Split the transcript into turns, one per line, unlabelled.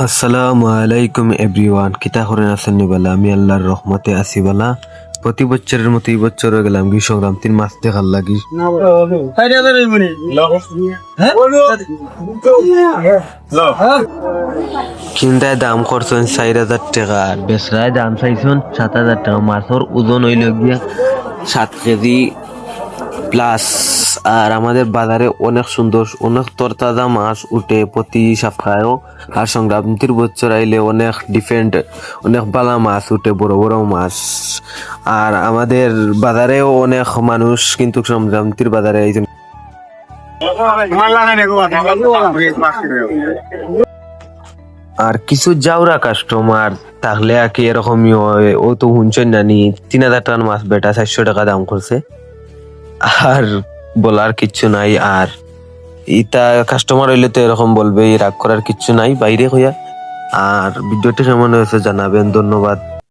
আসসালামু আলাইকুম এভরিওয়ান, কিতা করেন আছেন নিবালা? আমি আল্লাহর রহমতে আছি বালা। প্রতি বছরের মতো এই বছরও গেলাম কি সংগ্রামতির মাছ দেখার লাগি। কিন্তায় দাম করছেন 4,000 টাকা, আর বেসরায় দাম চাইছেন 7,000 টাকা। মাছের ওজন হইল গিয়া 7 কেজি প্লাস। আর আমাদের বাজারে অনেক সুন্দর অনেক তরতাজা মাছ উঠে প্রতি সপ্তাহেও। আর সংক্রান্তির বছর আইলে অনেক ডিফারেন্ট অনেক বালা মাছ উঠে, বড় বড় মাছ। আর আমাদের বাজারেও অনেক মানুষ কিন্তু সংক্রান্তির বাজারে আইছেন। আর কিছু যাওরা কাস্টমার থাকলে আর কি এরকমই হয়। ও তো শুনছেন নানি 3,000 টাকার মাছ বেটা 400 টাকা দাম করছে। আর বলার কিচ্ছু নাই। আর ইটা কাস্টমার হইলে তো এরকম বলবে, রাগ করার কিচ্ছু নাই বাইরে হইয়া। আর ভিডিওটি কেমন হয়েছে জানাবেন। ধন্যবাদ।